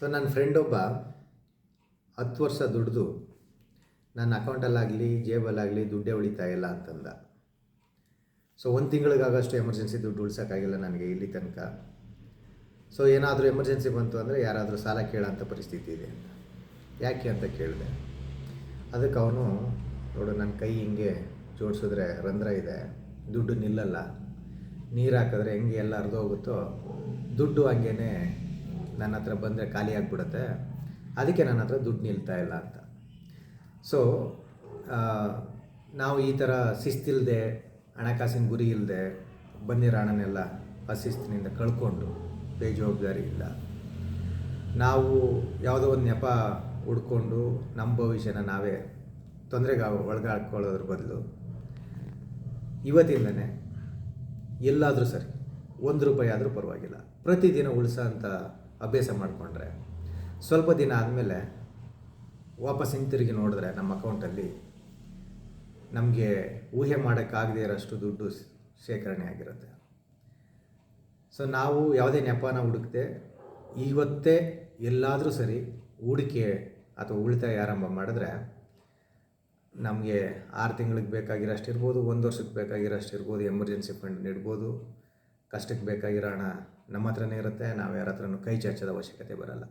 So ನನ್ನ friend ಒಬ್ಬ 10 ವರ್ಷ ದುಡಿದು ನನ್ನ ಅಕೌಂಟಲ್ಲಾಗಲಿ ಜೇಬಲ್ಲಾಗಲಿ ದುಡ್ಡೇ ಉಳಿತಾ ಇಲ್ಲ ಅಂತಂದ. ಸೊ ಒಂದು ತಿಂಗಳಿಗಾಗಷ್ಟು ಎಮರ್ಜೆನ್ಸಿ ದುಡ್ಡು ಉಳ್ಸೋಕ್ಕಾಗಿಲ್ಲ ನನಗೆ ಇಲ್ಲಿ ತನಕ. ಸೊ ಏನಾದರೂ ಎಮರ್ಜೆನ್ಸಿ ಬಂತು ಅಂದರೆ ಯಾರಾದರೂ ಸಾಲ ಕೇಳೋಂಥ ಪರಿಸ್ಥಿತಿ ಇದೆ ಅಂತ. ಯಾಕೆ ಅಂತ ಕೇಳಿದೆ. ಅದಕ್ಕೆ ಅವನು, ನೋಡು ನನ್ನ ಕೈ ಹಿಂಗೆ ಜೋಡಿಸಿದ್ರೆ ರಂಧ್ರ ಇದೆ, ದುಡ್ಡು ನಿಲ್ಲಲ್ಲ, ನೀರು ಹಾಕಿದ್ರೆ ಹೆಂಗೆ ಎಲ್ಲ ಹರಿದೋಗುತ್ತೋ ದುಡ್ಡು ಹಂಗೇ ನನ್ನ ಹತ್ರ ಬಂದರೆ ಖಾಲಿ ಆಗಿಬಿಡುತ್ತೆ, ಅದಕ್ಕೆ ನನ್ನ ಹತ್ರ ದುಡ್ಡು ನಿಲ್ತಾ ಇಲ್ಲ ಅಂತ. ಸೊ ನಾವು ಈ ಥರ ಶಿಸ್ತಿಲ್ಲದೆ, ಹಣಕಾಸಿನ ಗುರಿ ಇಲ್ಲದೆ ಬಂದಿರೋ ಹಣನೆಲ್ಲ ಅಶಿಸ್ತಿನಿಂದ ಕಳ್ಕೊಂಡು ಬೇಜವಾಬ್ದಾರಿಯಿಂದ ನಾವು ಯಾವುದೋ ಒಂದು ನೆಪ ಹುಡ್ಕೊಂಡು ನಮ್ಮ ಭವಿಷ್ಯನ ನಾವೇ ತೊಂದರೆಗೆ ಒಳಗಾಡ್ಕೊಳ್ಳೋದ್ರ ಬದಲು ಇವತ್ತಿಂದನೇ ಎಲ್ಲಾದರೂ ಸರಿ ₹1 ಆದರೂ ಪರವಾಗಿಲ್ಲ ಪ್ರತಿದಿನ ಉಳಿಸೋ ಅಂಥ ಅಭ್ಯಾಸ ಮಾಡಿಕೊಂಡ್ರೆ ಸ್ವಲ್ಪ ದಿನ ಆದಮೇಲೆ ವಾಪಸ್ ಹಿಂತಿರುಗಿ ನೋಡಿದ್ರೆ ನಮ್ಮ ಅಕೌಂಟಲ್ಲಿ ನಮಗೆ ಊಹೆ ಮಾಡೋಕ್ಕಾಗದೇ ಇರೋಷ್ಟು ದುಡ್ಡು ಶೇಖರಣೆ ಆಗಿರುತ್ತೆ. ಸೊ ನಾವು ಯಾವುದೇ ನೆಪನ ಹುಡುಕದೆ ಇವತ್ತೇ ಎಲ್ಲಾದರೂ ಸರಿ ಹೂಡಿಕೆ ಅಥವಾ ಉಳಿತಾಯ ಆರಂಭ ಮಾಡಿದ್ರೆ ನಮಗೆ 6 ತಿಂಗಳಿಗೆ ಬೇಕಾಗಿರೋಷ್ಟು ಇರ್ಬೋದು, 1 ವರ್ಷಕ್ಕೆ ಬೇಕಾಗಿರೋಷ್ಟು ಇರ್ಬೋದು, ಎಮರ್ಜೆನ್ಸಿ ಫಂಡ್ ಇಡ್ಬೋದು. ಕಷ್ಟಕ್ಕೆ ಬೇಕಾಗಿರೋ ಹಣ ನಮ್ಮ ಹತ್ರನೇ ಇರುತ್ತೆ, ನಾವು ಯಾರ ಹತ್ರನೂ ಕೈ ಚಾಚೋದ ಅವಶ್ಯಕತೆ ಬರಲ್ಲ.